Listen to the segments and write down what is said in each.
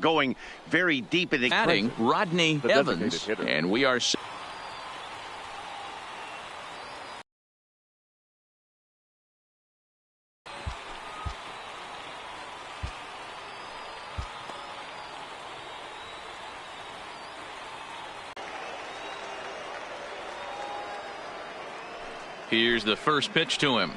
going very deep in the adding Rodney Evans, and we are. Here's the first pitch to him.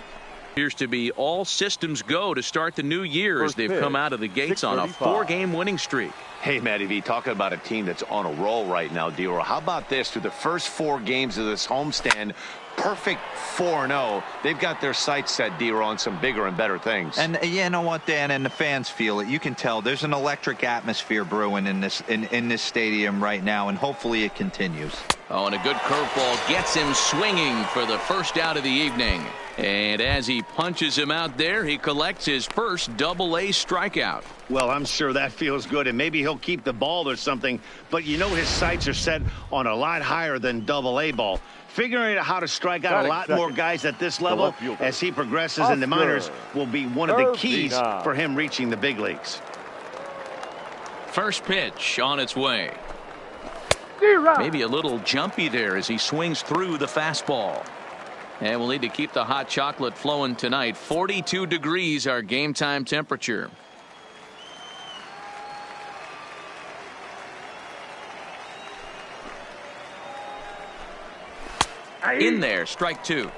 Appears to be all systems go to start the new year as they've come out of the gates on a 4-game winning streak. Hey, Matty V, talking about a team that's on a roll right now, D-Roll. How about this? Through the first 4 games of this homestand, perfect 4-0. They've got their sights set, D-Roll, on some bigger and better things. And you know what, Dan, and the fans feel it. You can tell there's an electric atmosphere brewing in this stadium right now, and hopefully it continues. Oh, and a good curveball gets him swinging for the first out of the evening. And as he punches him out there, he collects his first Double-A strikeout. Well, I'm sure that feels good, and maybe he'll keep the ball or something, but you know his sights are set on a lot higher than Double-A ball. Figuring out how to strike out a lot more guys at this level as he progresses in the minors will be one of the keys for him reaching the big leagues. First pitch on its way. Maybe a little jumpy there as he swings through the fastball. And we'll need to keep the hot chocolate flowing tonight. 42 degrees our game time temperature. In there, strike 2.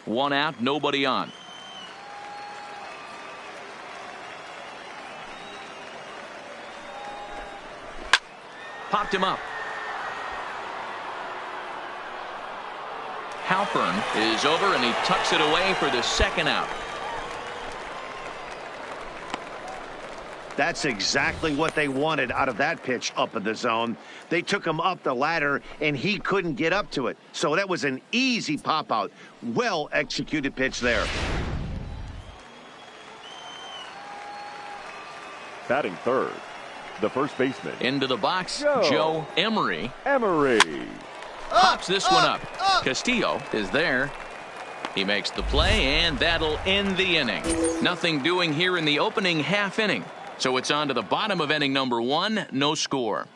One out, nobody on. Popped him up. Halpern is over, and he tucks it away for the second out. That's exactly what they wanted out of that pitch up in the zone. They took him up the ladder, and he couldn't get up to it. So that was an easy pop-out. Well-executed pitch there. Batting third, the first baseman. Into the box, Joe Emery. Pops this one up. Castillo is there. He makes the play, and that'll end the inning. Nothing doing here in the opening half inning. So it's on to the bottom of inning number 1. No score.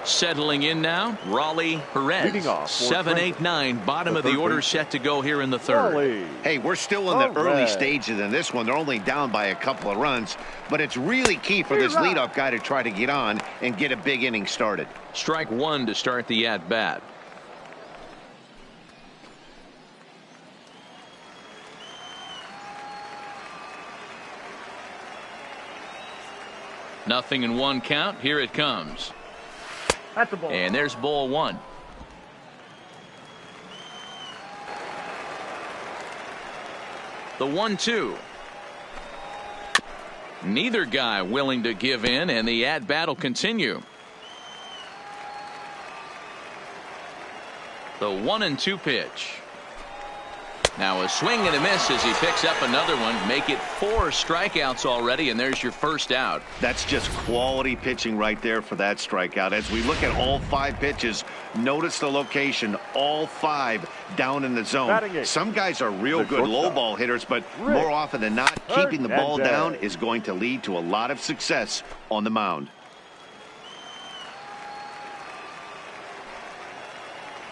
Settling in now, Raleigh Perez. 7-8-9, bottom of the order, set to go here in the third. Hey, we're still in the early stages in this one. They're only down by a couple of runs, but it's really key for this leadoff guy to try to get on and get a big inning started. Strike 1 to start the at-bat. Nothing in 1 count. Here it comes. That's a ball. And there's ball 1. The 1-2. Neither guy willing to give in, and the at-bat will continue. The 1-2 pitch. Now a swing and a miss as he picks up another one. Make it 4 strikeouts already, and there's your first out. That's just quality pitching right there for that strikeout. As we look at all 5 pitches, notice the location, all 5 down in the zone. Some guys are real good low ball hitters, but more often than not, keeping the ball down is going to lead to a lot of success on the mound.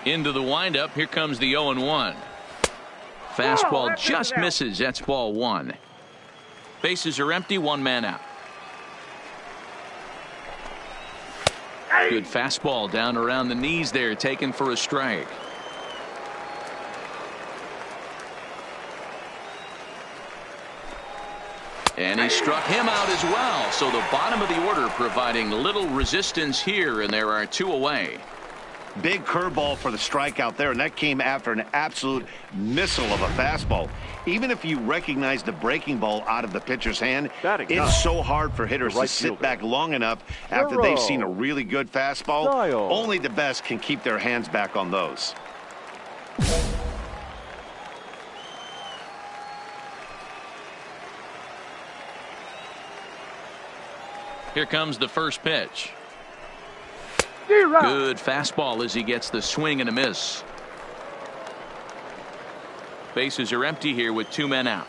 Into the windup, here comes the 0-1. Fastball just misses. That's ball 1. Bases are empty. 1 man out. Good fastball down around the knees there, taken for a strike. And he struck him out as well. So the bottom of the order providing little resistance here, and there are 2 away. Big curveball for the strikeout there, and that came after an absolute missile of a fastball. Even if you recognize the breaking ball out of the pitcher's hand, it's so hard for hitters to sit back long enough after they've seen a really good fastball. Only the best can keep their hands back on those. Here comes the first pitch. Good fastball as he gets the swing and a miss. Bases are empty here with 2 men out.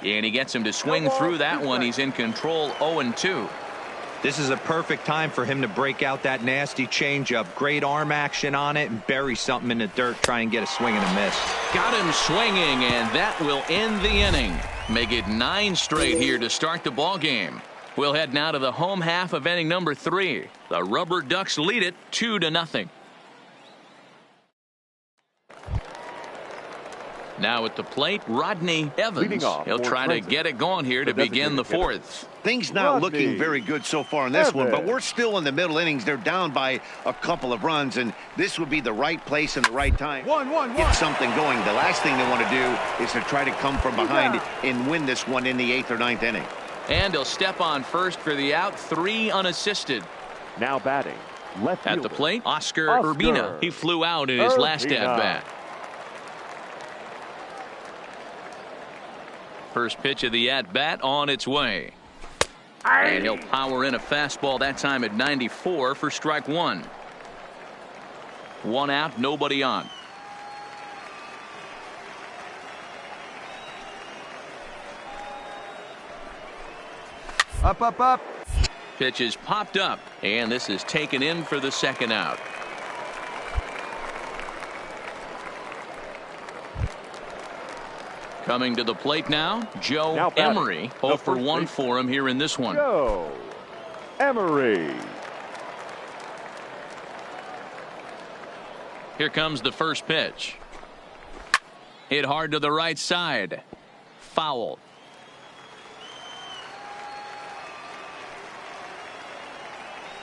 And he gets him to swing through that one. He's in control, 0-2. This is a perfect time for him to break out that nasty changeup. Great arm action on it and bury something in the dirt. Try and get a swing and a miss. Got him swinging, and that will end the inning. Make it 9 straight here to start the ball game. We'll head now to the home half of inning number 3. The Rubber Ducks lead it 2-0. Now at the plate, Rodney Evans. He'll try to get it going here to begin the 4th. Things not looking very good so far in this one, but we're still in the middle innings. They're down by a couple of runs, and this would be the right place and the right time. Get something going. The last thing they want to do is to try to come from behind and win this one in the 8th or 9th inning. And he'll step on first for the out, 3 unassisted. Now batting, left fielder. At the plate, Oscar Urbina. He flew out in his last at-bat. First pitch of the at-bat on its way. And he'll power in a fastball that time at 94 for strike 1. 1 out, nobody on. Up. Pitch is popped up, and this is taken in for the 2nd out. Coming to the plate now, Joe Emery. 0 for 1 for him here in this one. Joe Emery. Here comes the first pitch. Hit hard to the right side. Foul.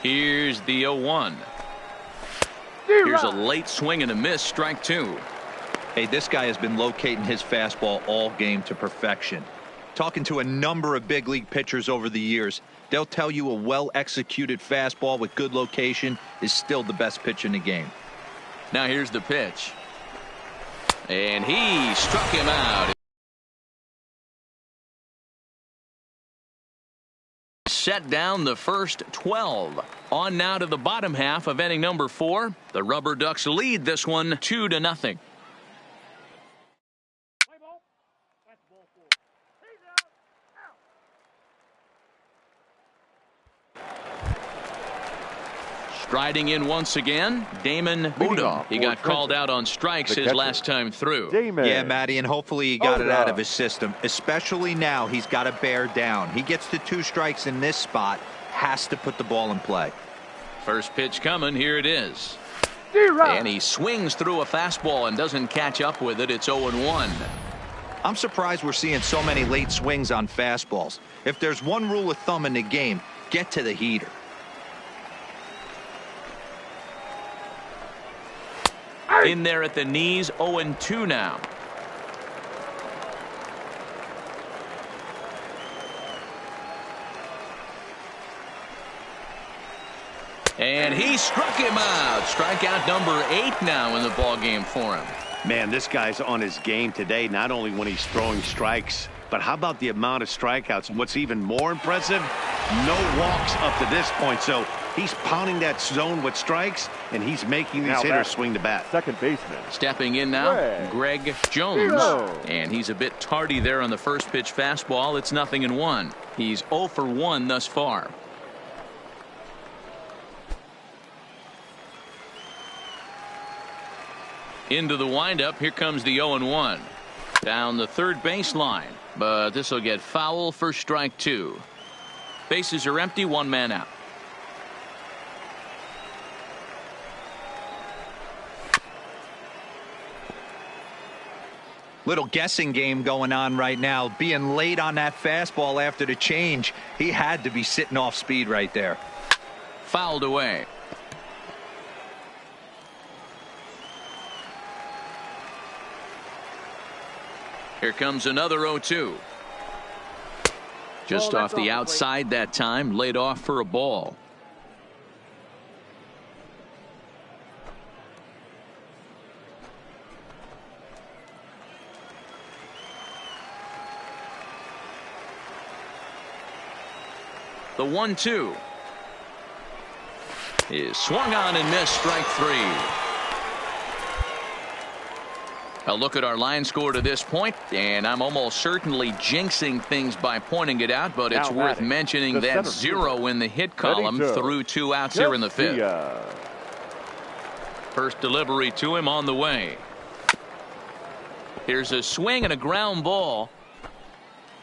Here's the 0-1. Here's a late swing and a miss, strike 2. Hey, this guy has been locating his fastball all game to perfection. Talking to a number of big league pitchers over the years, they'll tell you a well-executed fastball with good location is still the best pitch in the game. Now here's the pitch. And he struck him out. Set down the first 12. On now to the bottom half of inning number 4. The Rubber Ducks lead this one 2-0. Striding in once again, Damon Odom. He got called out on strikes his last time through. Yeah, Matty, and hopefully he got it out of his system. Especially now, he's got to bear down. He gets to 2 strikes in this spot, has to put the ball in play. First pitch coming, here it is. And he swings through a fastball and doesn't catch up with it. It's 0-1. I'm surprised we're seeing so many late swings on fastballs. If there's one rule of thumb in the game, get to the heater. In there at the knees, 0-2 now. And he struck him out. Strikeout number 8 now in the ball game for him. Man, this guy's on his game today, not only when he's throwing strikes, but how about the amount of strikeouts? And what's even more impressive, no walks up to this point. So he's pounding that zone with strikes, and he's making these hitters swing the bat. Second baseman. Stepping in now, Greg Jones. And he's a bit tardy there on the first pitch fastball. It's 0-1. He's 0 for 1 thus far. Into the windup. Here comes the 0-1. Down the third baseline. But this will get foul for strike 2. Bases are empty. 1 man out. Little guessing game going on right now. Being late on that fastball after the change. He had to be sitting off speed right there. Fouled away. Here comes another 0-2. Just off the outside that time, laid off for a ball. The 1-2 is swung on and missed. Strike three. A look at our line score to this point, and I'm almost certainly jinxing things by pointing it out, but it's worth mentioning that 0 in the hit column through 2 outs here in the 5th. First delivery to him on the way. Here's a swing and a ground ball.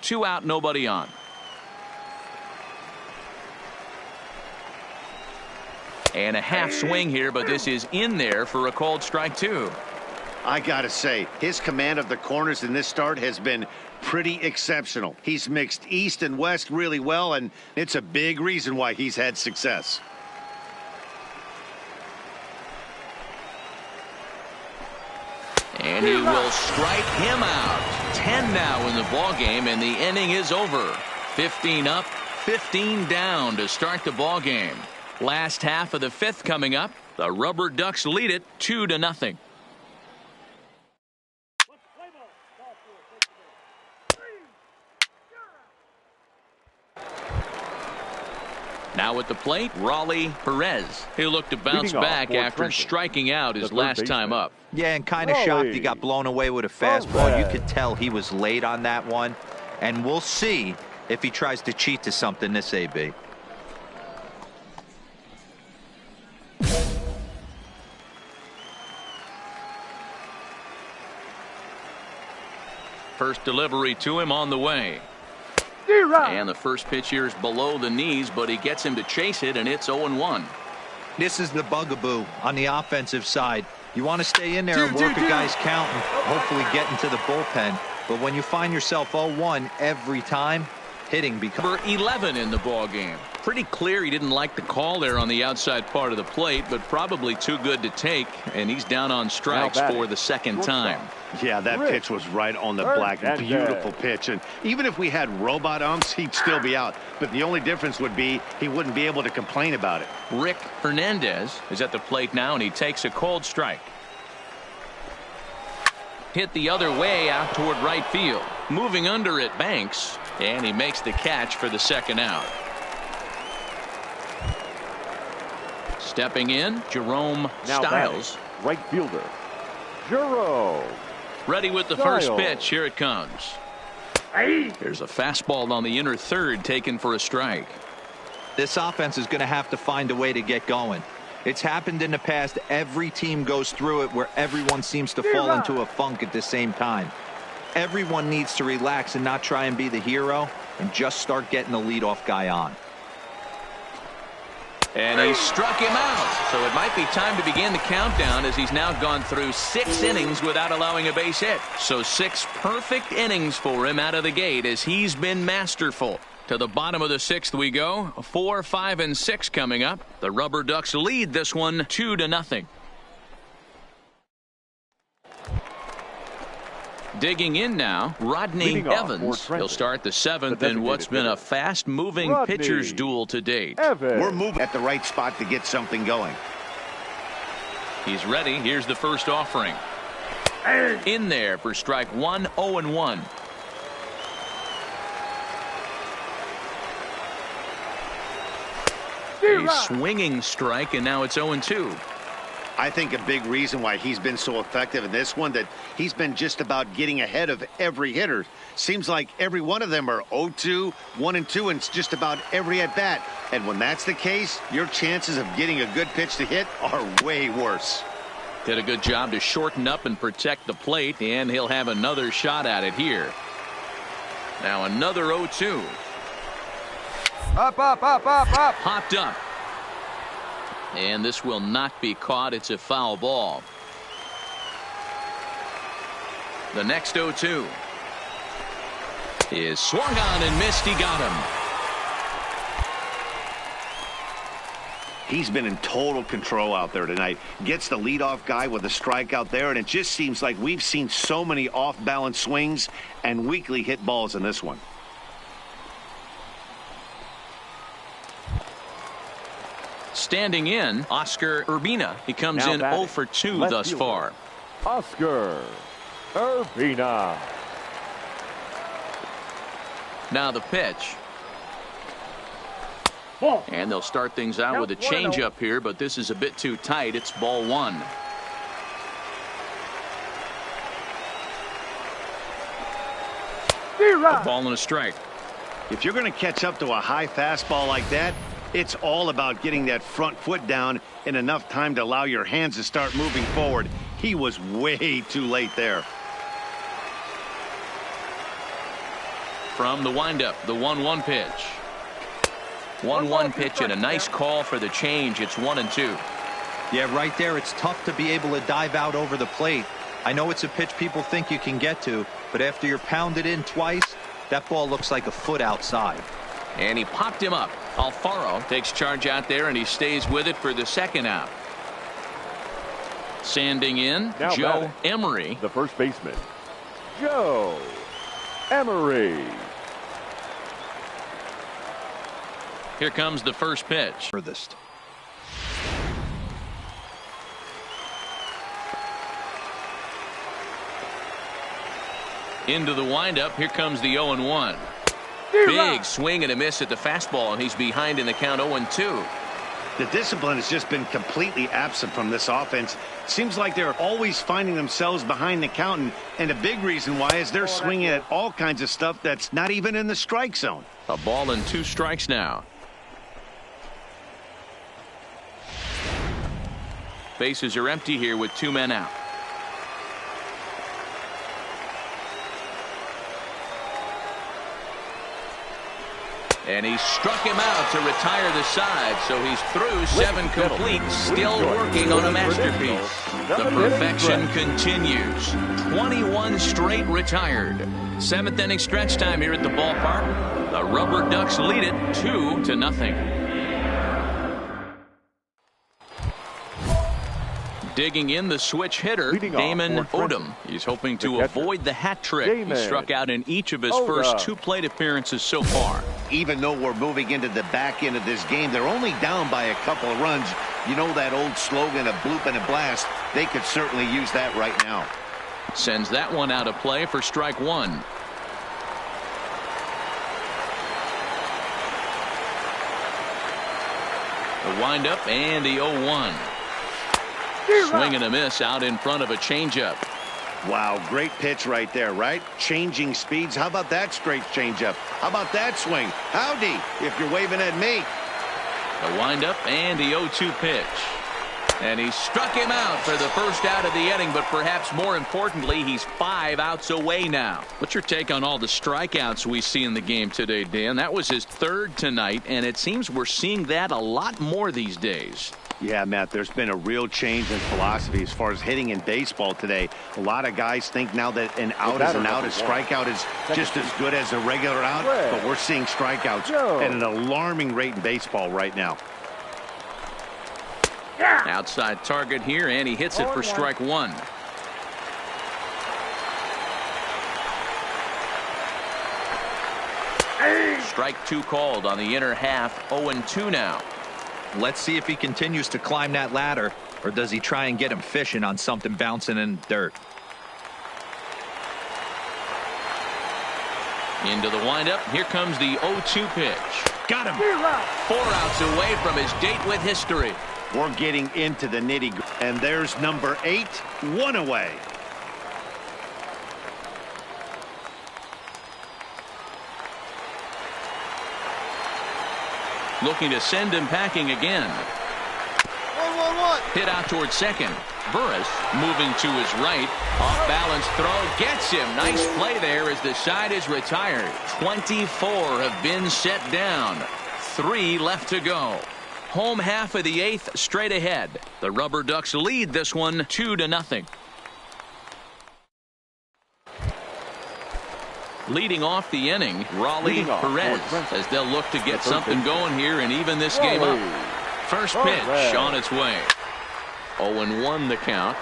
2 out, nobody on. And a half swing here, but this is in there for a called strike 2. I gotta say, his command of the corners in this start has been pretty exceptional. He's mixed east and west really well, and it's a big reason why he's had success. And he will strike him out. 10 now in the ball game, and the inning is over. 15 up, 15 down to start the ball game. Last half of the 5th coming up. The Rubber Ducks lead it 2-0. Now at the plate, Raleigh Perez. He'll look to bounce back after striking out his last time up. Yeah, and kind of shocked he got blown away with a fastball. You could tell he was late on that one. And we'll see if he tries to cheat to something this AB. First delivery to him on the way. And the first pitch here is below the knees, but he gets him to chase it, and it's 0-1. This is the bugaboo on the offensive side. You want to stay in there and work a guy's count and hopefully get into the bullpen. But when you find yourself 0-1 every time, hitting becomes... Number 11 in the ball game. Pretty clear he didn't like the call there on the outside part of the plate, but probably too good to take, and he's down on strikes for the second time. Yeah, that pitch was right on the black. Beautiful pitch. And even if we had robot umps, he'd still be out. But the only difference would be he wouldn't be able to complain about it. Rick Hernandez is at the plate now, and he takes a cold strike. Hit the other way out toward right field. Moving under it, Banks, and he makes the catch for the second out. Stepping in, Jerome Styles. Right fielder, Jerome. Ready with the first pitch. Here it comes. There's a fastball on the inner third taken for a strike. This offense is going to have to find a way to get going. It's happened in the past. Every team goes through it where everyone seems to fall into a funk at the same time. Everyone needs to relax and not try and be the hero and just start getting the leadoff guy on. And he struck him out. So it might be time to begin the countdown as he's now gone through 6 innings without allowing a base hit. So 6 perfect innings for him out of the gate as he's been masterful. To the bottom of the 6th we go. 4, 5, and 6 coming up. The Rubber Ducks lead this one 2-0. Digging in now, Rodney Evans. He'll start the 7th in what's been a fast-moving pitcher's duel to date. We're moving at the right spot to get something going. He's ready. Here's the first offering. In there for strike 1, 0-1. A swinging strike, and now it's 0-2. I think a big reason why he's been so effective in this one that he's been just about getting ahead of every hitter. Seems like every one of them are 0-2, 1-2, and just about every at bat. And when that's the case, your chances of getting a good pitch to hit are way worse. Did a good job to shorten up and protect the plate, and he'll have another shot at it here. Now another 0-2. Up. Popped up. And this will not be caught. It's a foul ball. The next 0-2 is swung on and missed. He got him. He's been in total control out there tonight. Gets the leadoff guy with a strikeout there, and it just seems like we've seen so many off-balance swings and weakly hit balls in this one. Standing in, Oscar Urbina. He comes in 0 for 2 thus far. Oscar Urbina. Now the pitch. And they'll start things out with a changeup here, but this is a bit too tight. It's ball 1. A ball and a strike. If you're going to catch up to a high fastball like that, it's all about getting that front foot down in enough time to allow your hands to start moving forward. He was way too late there. From the windup, the 1-1 pitch. 1-1 pitch and a nice call for the change. It's 1-2. Yeah, right there. It's tough to be able to dive out over the plate. I know it's a pitch people think you can get to, but after you're pounded in twice, that ball looks like a foot outside. And he popped him up. Alfaro takes charge out there, and he stays with it for the second out. Sanding in, now Joe Emery. The first baseman, Joe Emery. Here comes the first pitch. Furthest. Into the windup. Here comes the 0-1. Big swing and a miss at the fastball, and he's behind in the count 0-2. The discipline has just been completely absent from this offense. Seems like they're always finding themselves behind the count, and a big reason why is they're swinging at all kinds of stuff that's not even in the strike zone. A ball and 2 strikes now. Bases are empty here with 2 men out. And he struck him out to retire the side, so he's through 7 complete, still working on a masterpiece. The perfection continues. 21 straight retired. 7th inning stretch time here at the ballpark. The Rubber Ducks lead it 2-0. Digging in the switch hitter, Damon Odom. He's hoping to avoid the hat trick. He struck out in each of his first 2 plate appearances so far. Even though we're moving into the back end of this game, they're only down by a couple of runs. You know that old slogan, a bloop and a blast. They could certainly use that right now. Sends that one out of play for strike 1. The windup and the 0-1. Swing and a miss out in front of a changeup. Wow, great pitch right there, right? Changing speeds. How about that straight changeup? How about that swing? Howdy, if you're waving at me. The windup and the 0-2 pitch. And he struck him out for the first out of the inning, but perhaps more importantly, he's 5 outs away now. What's your take on all the strikeouts we see in the game today, Dan? That was his 3rd tonight, and it seems we're seeing that a lot more these days. Yeah, Matt, there's been a real change in philosophy as far as hitting in baseball today. A lot of guys think now that an out is an out, a strikeout is just as good as a regular out, but we're seeing strikeouts at an alarming rate in baseball right now. Outside target here, and he hits it for strike 1. Strike 2 called on the inner half. 0-2 now. Let's see if he continues to climb that ladder, or does he try and get him fishing on something bouncing in the dirt. Into the windup. Here comes the 0-2 pitch. Got him. 4 outs away from his date with history. We're getting into the nitty-gritty. And there's number 8, 1 away. Looking to send him packing again. 1-1-1. Hit out towards second. Burris moving to his right. Off balance throw gets him. Nice play there as the side is retired. 24 have been set down. 3 left to go. Home half of the 8th straight ahead. The Rubber Ducks lead this one 2-0. Leading off the inning, Raleigh Perez, as they'll look to get something going here and even this game up. First pitch on its way. 0-1 the count.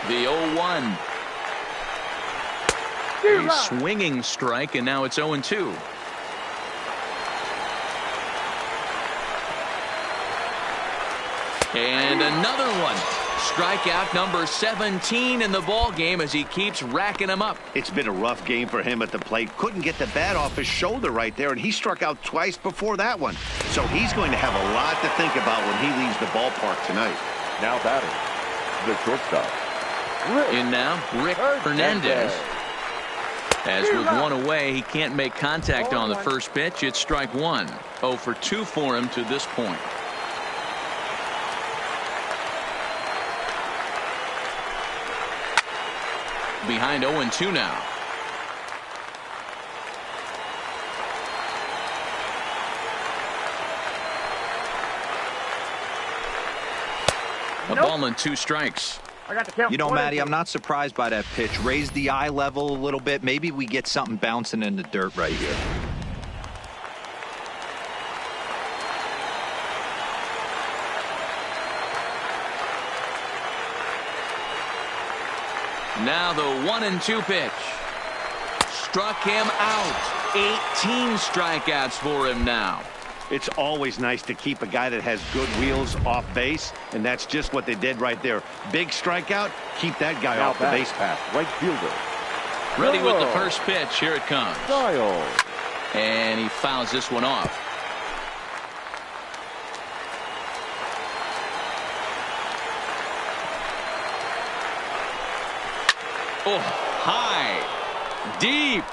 The 0-1. A swinging strike, and now it's 0-2. And another one. Strikeout number 17 in the ball game as he keeps racking them up. It's been a rough game for him at the plate. Couldn't get the bat off his shoulder right there, and he struck out twice before that one. So he's going to have a lot to think about when he leaves the ballpark tonight. Now batting, the shortstop. In now, Rick Hernandez. As with one away, he can't make contact on the first pitch. It's strike one. 0 for 2 for him to this point. Behind 0-2 now. A ball and 2 strikes. You know, Matty, I'm not surprised by that pitch. Raise the eye level a little bit. Maybe we get something bouncing in the dirt right here. Now the 1-2 pitch. Struck him out. 18 strikeouts for him now. It's always nice to keep a guy that has good wheels off base, and that's just what they did right there. Big strikeout, keep that guy off the base path. Right fielder. Ready with the first pitch. Here it comes. And he fouls this one off. Oh, high, deep.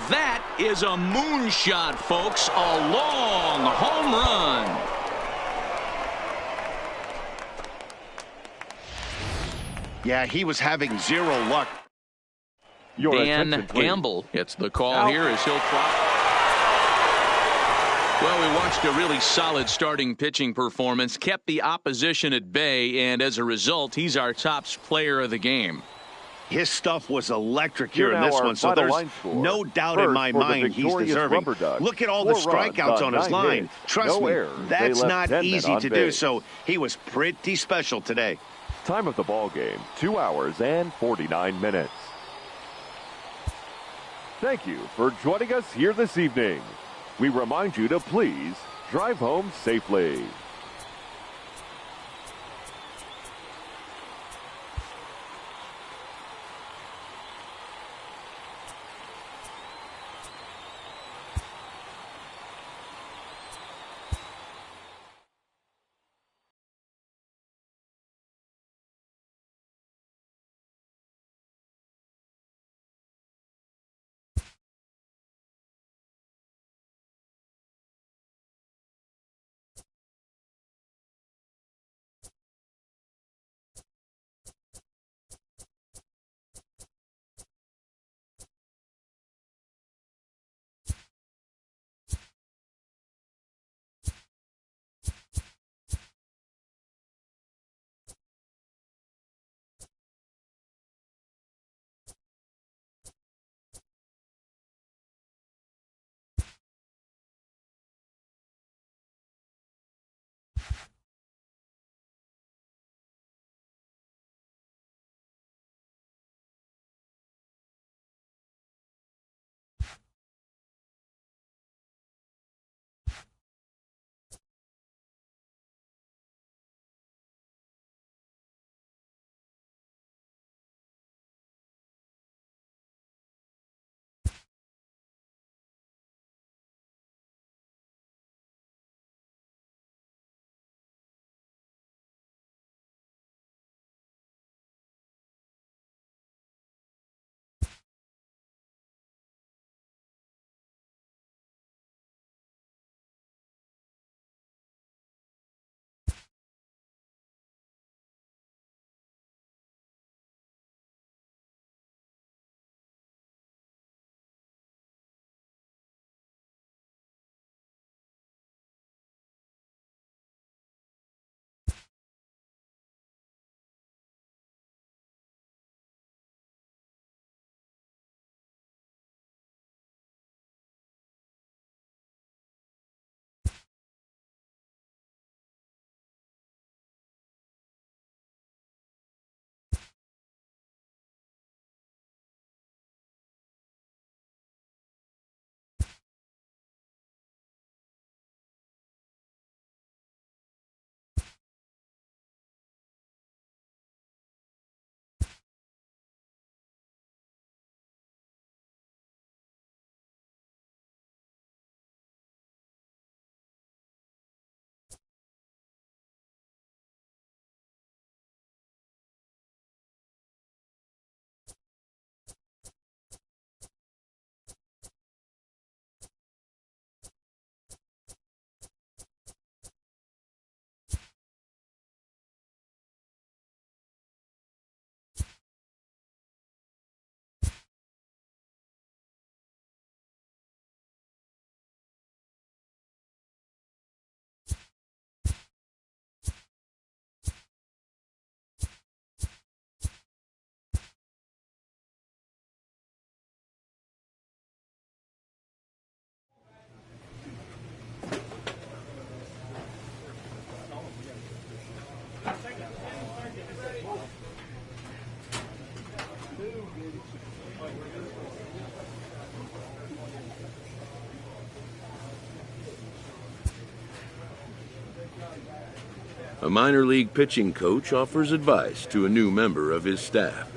That is a moonshot, folks. A long home run. Yeah, he was having zero luck. Dan Gamble gets the call here as he'll drop. Well, we watched a really solid starting pitching performance, kept the opposition at bay, and as a result, he's our top player of the game. His stuff was electric here in this one, so there's no doubt in my mind he's deserving. Look at all the strikeouts on his line. Trust me, that's not easy to do, so he was pretty special today. Time of the ball game, 2 hours and 49 minutes. Thank you for joining us here this evening. We remind you to please drive home safely. A minor league pitching coach offers advice to a new member of his staff.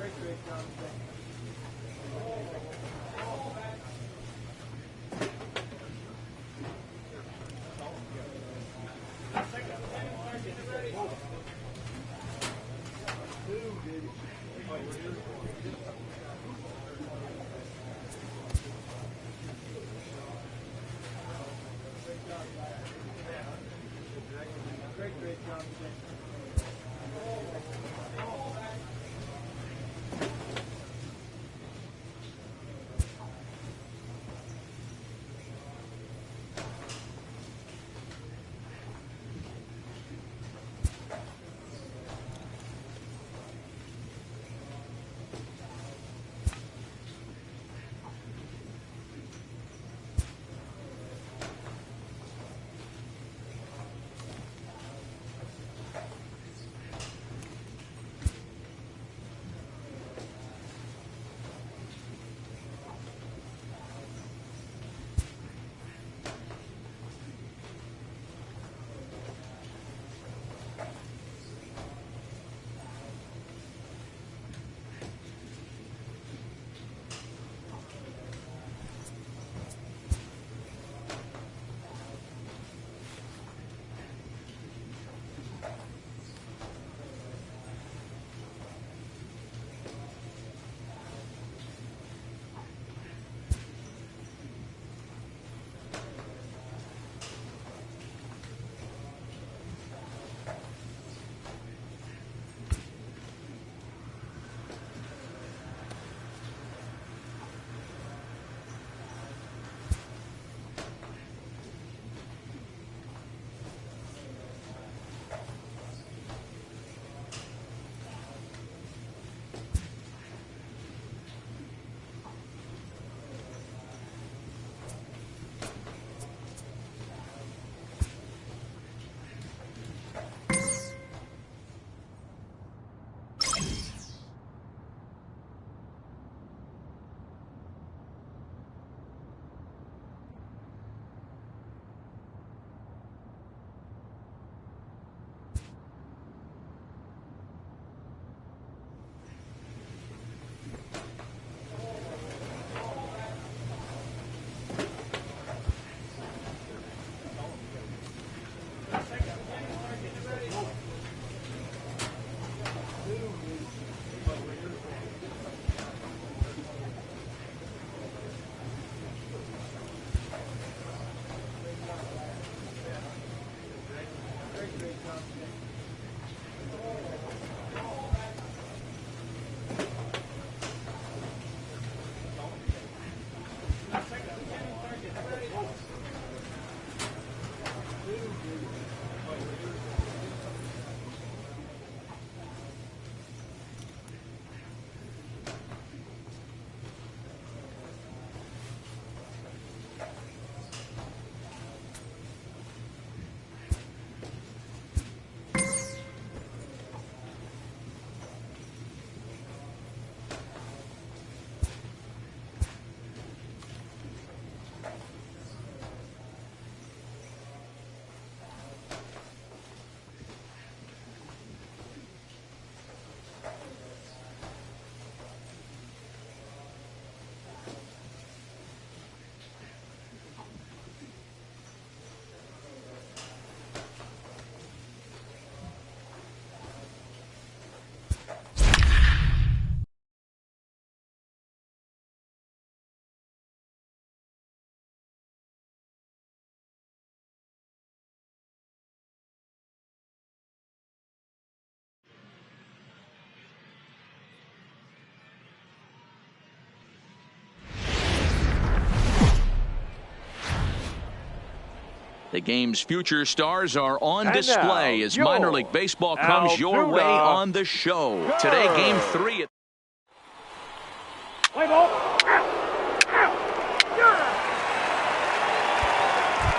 The game's future stars are on And display now, as minor league baseball comes your way on the show. Today, game 3.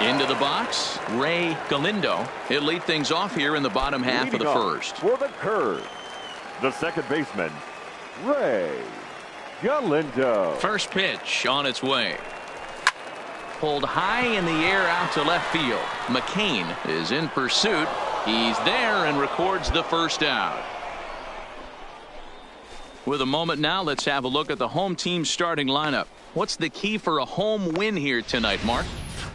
Into the box, Ray Galindo. He'll lead things off here in the bottom half of the first. For the curve, the second baseman, Ray Galindo. First pitch on its way. Pulled high in the air out to left field. McCain is in pursuit. He's there and records the first out. With a moment now, let's have a look at the home team starting lineup. What's the key for a home win here tonight, Mark?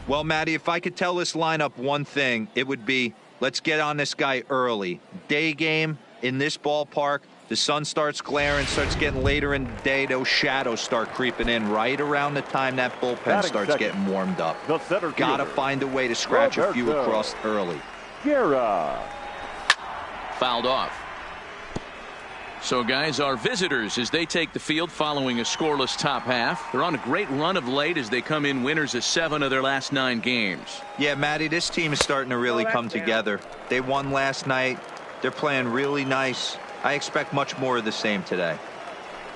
Well, Matty, if I could tell this lineup one thing, it would be let's get on this guy early. Day game in this ballpark, the sun starts glaring, starts getting later in the day. Those shadows start creeping in right around the time that bullpen starts getting warmed up. Got to find a way to scratch a few across early. Guerra. Fouled off. So, guys, our visitors, as they take the field following a scoreless top half, they're on a great run of late as they come in winners of 7 of their last 9 games. Yeah, Matty, this team is starting to really come together. They won last night. They're playing really nice. I expect much more of the same today.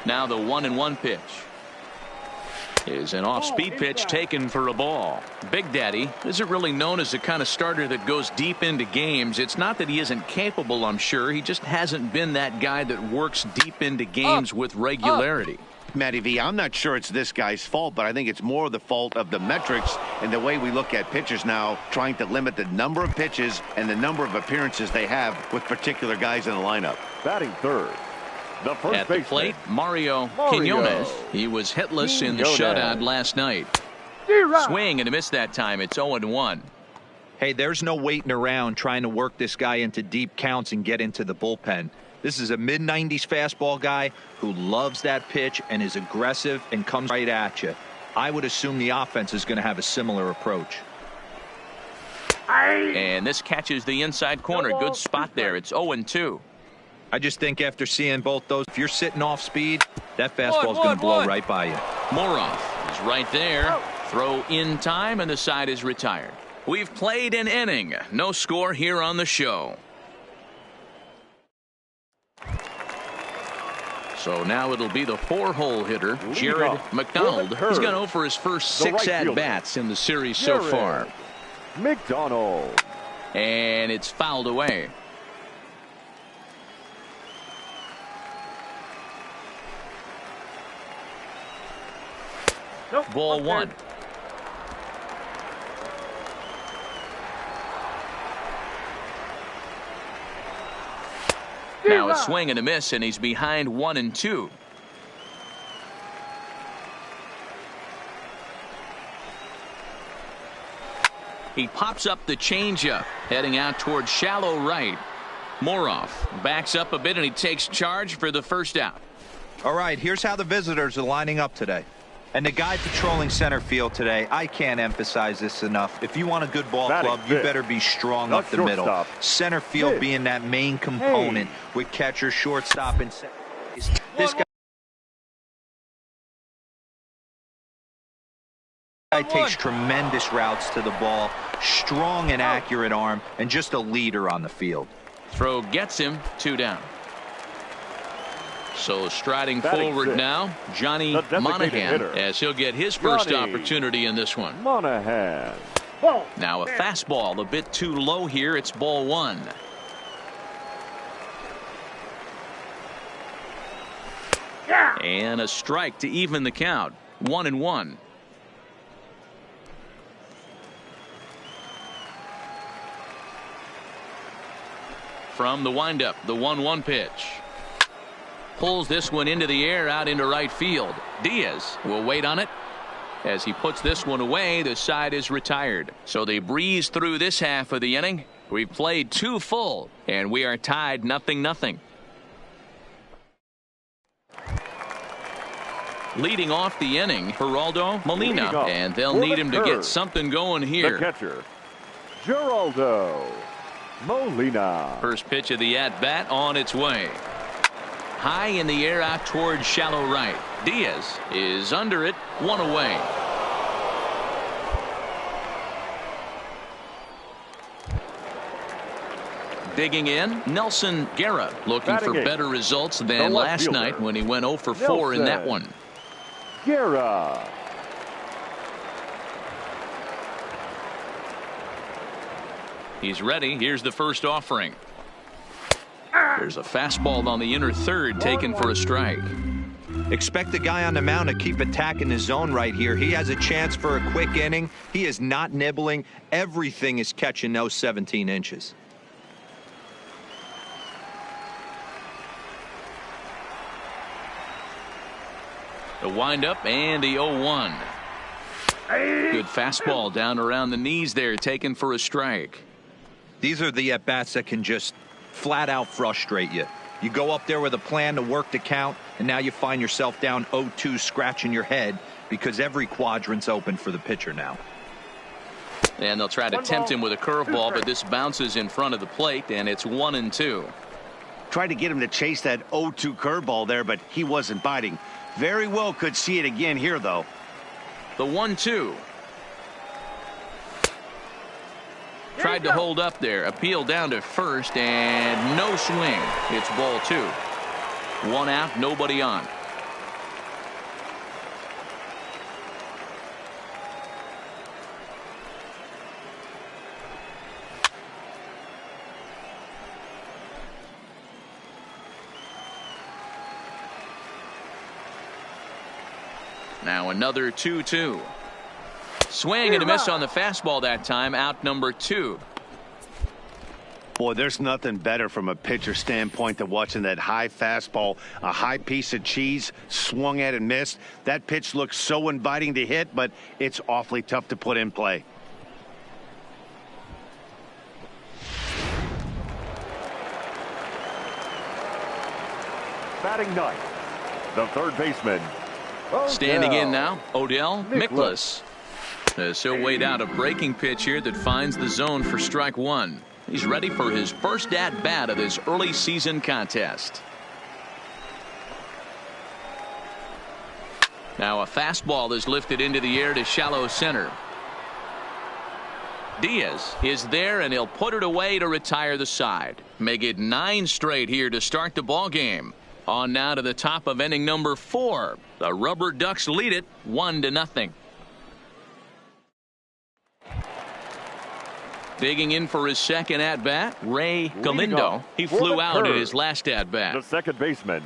Now the 1-1 pitch is an off-speed pitch taken for a ball. Big Daddy isn't really known as the kind of starter that goes deep into games. It's not that he isn't capable, I'm sure. He just hasn't been that guy that works deep into games with regularity. Matty V, I'm not sure it's this guy's fault, but I think it's more the fault of the metrics and the way we look at pitchers now, trying to limit the number of pitches and the number of appearances they have with particular guys in the lineup. Batting third. The first At the plate, Mario Quinones. He was hitless in the shutout last night. Swing and a miss that time. It's 0-1. Hey, there's no waiting around trying to work this guy into deep counts and get into the bullpen. This is a mid-90s fastball guy who loves that pitch and is aggressive and comes right at you. I would assume the offense is going to have a similar approach. And this catches the inside corner. Good spot there. It's 0-2. I just think after seeing both those, if you're sitting off speed, that fastball is going to blow right by you. Moroff is right there. Throw in time, and the side is retired. We've played an inning. No score here on the show. So now it'll be the 4-hole hitter, Jared McDonald. He's going to go for his first 6 at-bats in the series so far. McDonald. And it's fouled away. Ball 1. Now a swing and a miss, and he's behind 1-2. He pops up the changeup, heading out towards shallow right. Moroff backs up a bit, and he takes charge for the first out. All right, here's how the visitors are lining up today. And the guy patrolling center field today, I can't emphasize this enough. If you want a good ball club, you better be strong up the middle. Center field being that main component with catcher, shortstop, and center. This guy takes tremendous routes to the ball, strong and accurate arm, and just a leader on the field. Throw gets him, 2 down. So striding forward now, Johnny Monahan, as he'll get his first opportunity in this one. Monahan. Now a fastball a bit too low here. It's ball 1. And a strike to even the count. 1-1. From the windup, the 1-1 pitch. Pulls this one into the air out into right field. Diaz will wait on it. As he puts this one away, the side is retired. So they breeze through this half of the inning. We've played 2 full, and we are tied 0-0. Leading off the inning, Geraldo Molina, and they'll need him to get something going here. The catcher, Geraldo Molina. First pitch of the at-bat on its way. High in the air out towards shallow right. Diaz is under it, 1 away. Digging in, Nelson Guerra looking for better results than last night when he went 0 for 4 in that one. Guerra. He's ready. Here's the first offering. There's a fastball on the inner third taken for a strike. Expect the guy on the mound to keep attacking the zone right here. He has a chance for a quick inning. He is not nibbling. Everything is catching those 17 inches. The windup and the 0-1. Good fastball down around the knees there, taken for a strike. These are the at-bats that can just flat out frustrate you. You go up there with a plan to work the count, and now you find yourself down 0-2 scratching your head because every quadrant's open for the pitcher now. And they'll try to tempt him with a curveball, but this bounces in front of the plate, and it's 1-2. Tried to get him to chase that 0-2 curveball there, but he wasn't biting. Very well could see it again here, though. The 1-2. Tried to hold up there. Appeal down to first, and no swing. It's ball 2. 1 out, nobody on. Now another 2-2. Swing and a miss on the fastball that time. Out number 2. Boy, there's nothing better from a pitcher standpoint than watching that high fastball, a high piece of cheese, swung at and missed. That pitch looks so inviting to hit, but it's awfully tough to put in play. Batting ninth, the third baseman. Standing in now, Odell Miklas. As he'll wait out a breaking pitch here that finds the zone for strike 1. He's ready for his first at-bat of this early season contest. Now a fastball is lifted into the air to shallow center. Diaz is there, and he'll put it away to retire the side. Make it 9 straight here to start the ball game. On now to the top of inning number 4. The Rubber Ducks lead it 1-0. Digging in for his second at-bat, Ray Galindo. He flew out in his last at-bat. The second baseman,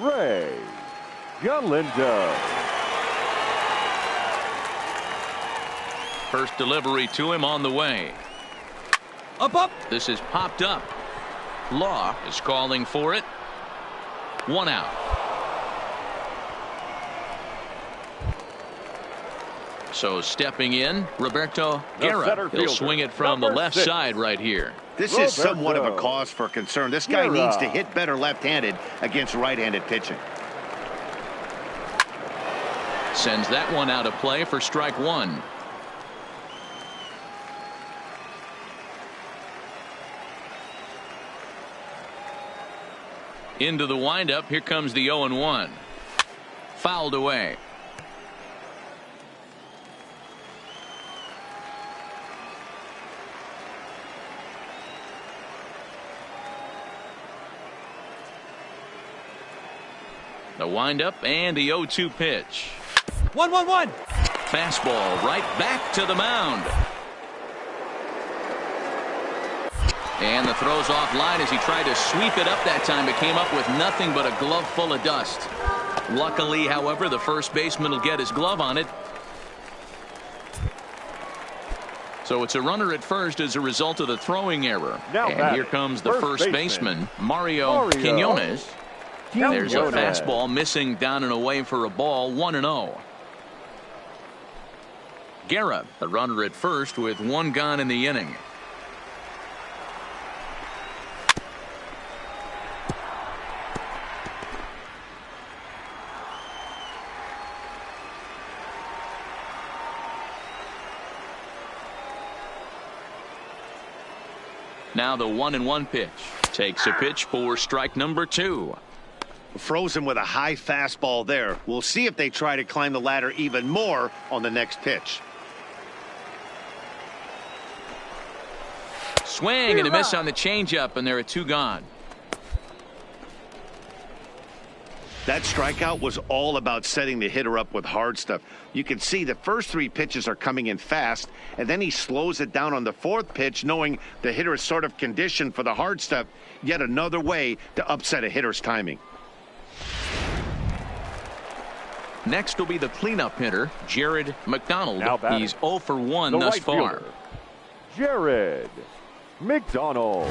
Ray Galindo. First delivery to him on the way. Up. This is popped up. Law is calling for it. 1 out. So stepping in, Roberto Guerra. He'll swing it from the left side right here. This is somewhat of a cause for concern. This guy needs to hit better left-handed against right-handed pitching. Sends that one out of play for strike 1. Into the windup. Here comes the 0-1. Fouled away. The windup and the 0-2 pitch. 1-1-1. Fastball right back to the mound. And the throw's off line as he tried to sweep it up that time, but came up with nothing but a glove full of dust. Luckily, however, the first baseman will get his glove on it. So it's a runner at first as a result of the throwing error. And here comes the first baseman, Mario Quinones. There's a fastball missing down and away for a ball. 1-0. Guerra, the runner at first with 1 gone in the inning. Now the 1-1 pitch. Takes a pitch for strike number 2. Frozen with a high fastball there. We'll see if they try to climb the ladder even more on the next pitch. Swing and a miss on the changeup, and there are 2 gone. That strikeout was all about setting the hitter up with hard stuff. You can see the first 3 pitches are coming in fast, and then he slows it down on the 4th pitch, knowing the hitter is sort of conditioned for the hard stuff. Yet another way to upset a hitter's timing. Next will be the cleanup hitter, Jared McDonald. He's 0 for 1 the thus right far. fielder, Jared McDonald.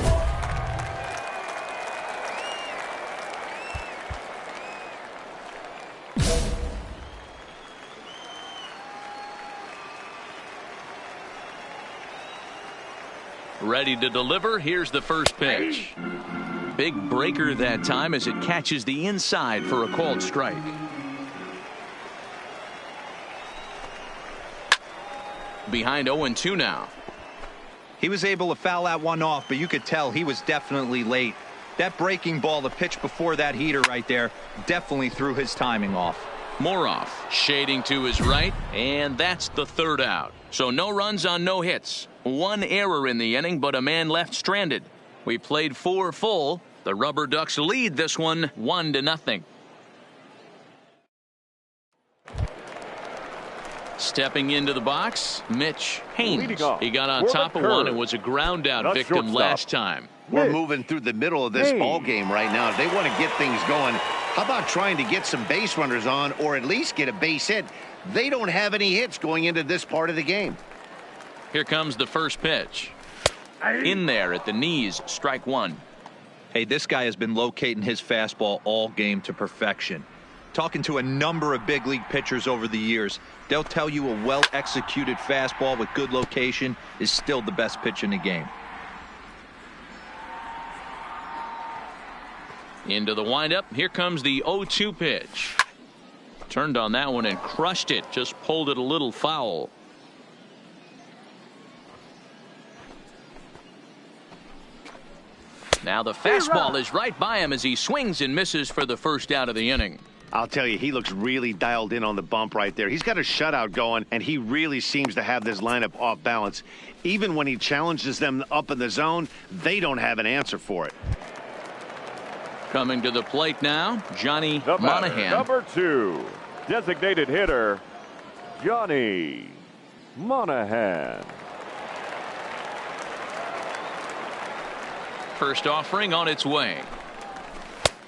Ready to deliver. Here's the first pitch. Big breaker that time as it catches the inside for a called strike. Behind 0-2 now. He was able to foul that one off, but you could tell he was definitely late. That breaking ball, the pitch before that heater right there, definitely threw his timing off. Moroff shading to his right, and that's the third out. So no runs on no hits. One error in the inning, but a man left stranded. We played 4 full. The Rubber Ducks lead this one 1-0. Stepping into the box, Mitch Haynes. He got on top of one and was a ground out victim last time. We're moving through the middle of this ball game right now. If they want to get things going, how about trying to get some base runners on or at least get a base hit? They don't have any hits going into this part of the game. Here comes the first pitch. In there at the knees, strike one. Hey, this guy has been locating his fastball all game to perfection. Talking to a number of big league pitchers over the years, they'll tell you a well-executed fastball with good location is still the best pitch in the game. Into the windup. Here comes the 0-2 pitch. Turned on that one and crushed it. Just pulled it a little foul. Now the fastball is right by him as he swings and misses for the first out of the inning. I'll tell you, he looks really dialed in on the bump right there. He's got a shutout going, and he really seems to have this lineup off balance. Even when he challenges them up in the zone, they don't have an answer for it. Coming to the plate now, Johnny The batter, Monahan. number 2, designated hitter, Johnny Monahan. First offering on its way.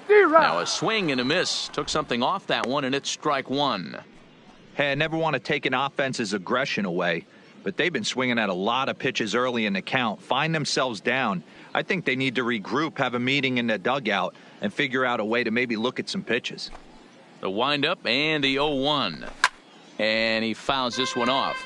Now a swing and a miss. Took something off that one, and it's strike one. Hey, I never want to take an offense's aggression away, but they've been swinging at a lot of pitches early in the count, find themselves down. I think they need to regroup, have a meeting in the dugout, and figure out a way to maybe look at some pitches. The windup and the 0-1. And he fouls this one off.